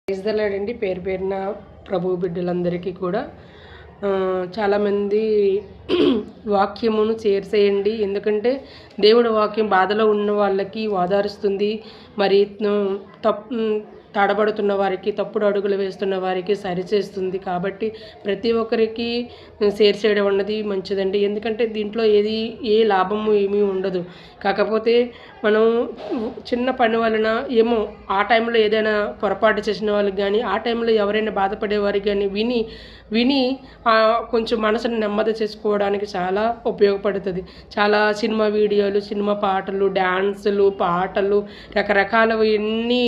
ప్రైజ్దలాడండి. పేరు పేరున ప్రభు బిడ్డలందరికీ కూడా చాలామంది వాక్యమును చేర్చేయండి. ఎందుకంటే దేవుడి వాక్యం బాధలో ఉన్న వాళ్ళకి ఓదారుస్తుంది. మరి తడబడుతున్న వారికి, తప్పుడు అడుగులు వేస్తున్న వారికి సరిచేస్తుంది. కాబట్టి ప్రతి ఒక్కరికి షేర్ చేయడం అన్నది మంచిదండి. ఎందుకంటే దీంట్లో ఏ లాభము ఏమీ ఉండదు. కాకపోతే మనం చిన్న పని వలన ఏమో ఆ టైంలో ఏదైనా పొరపాటు చేసిన వాళ్ళకి కానీ, ఆ టైంలో ఎవరైనా బాధపడేవారికి కానీ విని కొంచెం మనసుని నెమ్మది చేసుకోవడానికి చాలా ఉపయోగపడుతుంది. చాలా సినిమా వీడియోలు, సినిమా పాటలు, డ్యాన్సులు, పాటలు రకరకాలవి ఎన్ని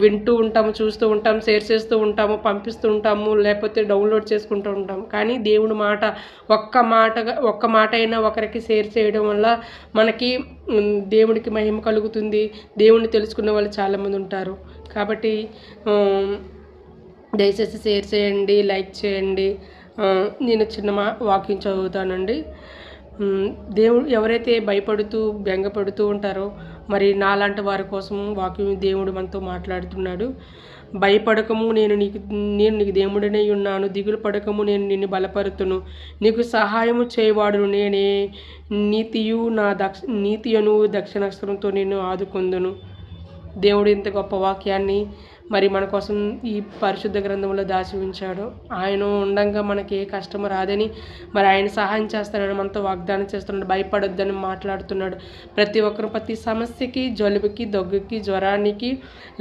వింటూ ఉంటాము, చూస్తూ ఉంటాము, షేర్ చేస్తూ ఉంటాము, పంపిస్తూ ఉంటాము, లేకపోతే డౌన్లోడ్ చేసుకుంటూ ఉంటాము. కానీ దేవుడి మాట ఒక్క మాట అయినా ఒకరికి షేర్ చేయడం వల్ల మనకి దేవుడికి మహిమ కలుగుతుంది. దేవుడిని తెలుసుకున్న వాళ్ళు చాలామంది ఉంటారు. కాబట్టి దయచేసి షేర్ చేయండి, లైక్ చేయండి. నేను చిన్న వాక్యం చదువుతానండి. ఎవరైతే భయపడుతూ బెంగపడుతూ ఉంటారో మరి నాలాంటి వారి కోసం వాక్యం దేవుడు మనతో మాట్లాడుతున్నాడు. భయపడకము, నేను నీకు దేవుడినై ఉన్నాను. దిగులు పడకము, నేను నిన్ను బలపరుతును. నీకు సహాయము చేయవాడును నేనే. నీతియను దక్షిణాస్త్రంతో నిన్ను ఆదుకొందును. దేవుడు ఇంత గొప్ప వాక్యాన్ని మరి మన కోసం ఈ పరిశుద్ధ గ్రంథంలో దాచి ఉంచాడు. ఆయన ఉండంగా మనకి ఏ కష్టము రాదని, మరి ఆయన సహాయం చేస్తానని మనతో వాగ్దానం చేస్తున్నాడు. భయపడొద్దని మాట్లాడుతున్నాడు. ప్రతి ఒక్కరు ప్రతి సమస్యకి, జలుబుకి, దగ్గుకి, జ్వరానికి,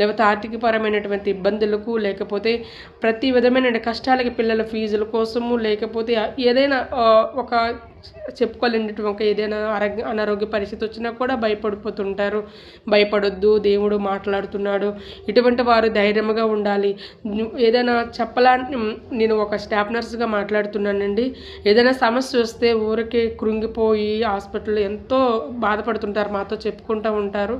లేకపోతే ఆర్థికపరమైనటువంటి ఇబ్బందులకు, లేకపోతే ప్రతి విధమైన కష్టాలకి, పిల్లల ఫీజుల కోసము, లేకపోతే ఏదైనా ఒక చెప్పుకోలేనటువంటి ఏదైనా అనారోగ్య పరిస్థితి వచ్చినా కూడా భయపడిపోతుంటారు. భయపడొద్దు, దేవుడు మాట్లాడుతున్నాడు. ఇటువంటి వారు ధైర్యంగా ఉండాలి. ఏదైనా నేను ఒక స్టాఫ్ నర్సుగా మాట్లాడుతున్నానండి. ఏదైనా సమస్య వస్తే ఊరికే కృంగిపోయి హాస్పిటల్లో ఎంతో బాధపడుతుంటారు, మాతో చెప్పుకుంటూ ఉంటారు.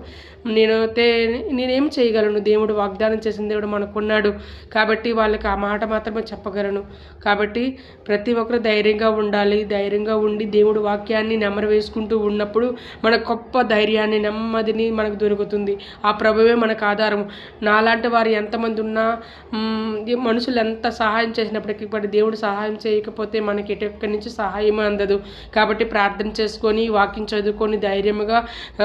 నేనేం చేయగలను? దేవుడు వాగ్దానం చేసిన దేవుడు మనకున్నాడు కాబట్టి వాళ్ళకి ఆ మాట మాత్రమే చెప్పగలను. కాబట్టి ప్రతి ఒక్కరు ధైర్యంగా ఉండాలి. ధైర్యంగా ఉండి దేవుడు వాక్యాన్ని నెమరు వేసుకుంటూ ఉన్నప్పుడు మన గొప్ప ధైర్యాన్ని, నెమ్మదిని మనకు దొరుకుతుంది. ఆ ప్రభువే మనకు ఆధారం. నాలాంటి వారు ఎంతమంది ఉన్నా, మనుషులు ఎంత సహాయం చేసినప్పటికీ కూడా దేవుడు సహాయం చేయకపోతే మనకి ఎక్కడి నుంచి సహాయం అందదు. కాబట్టి ప్రార్థన చేసుకొని, వాక్యం చదువుకొని ధైర్యంగా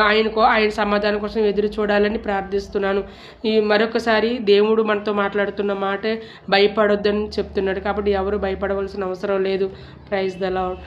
ఆయన సమాధానం కోసం ఎదురు చూడాలని ప్రార్థిస్తున్నాను. మరొకసారి దేవుడు మనతో మాట్లాడుతున్న మాటే భయపడొద్దని చెప్తున్నాడు. కాబట్టి ఎవరు భయపడవలసిన అవసరం లేదు. Praise the lord.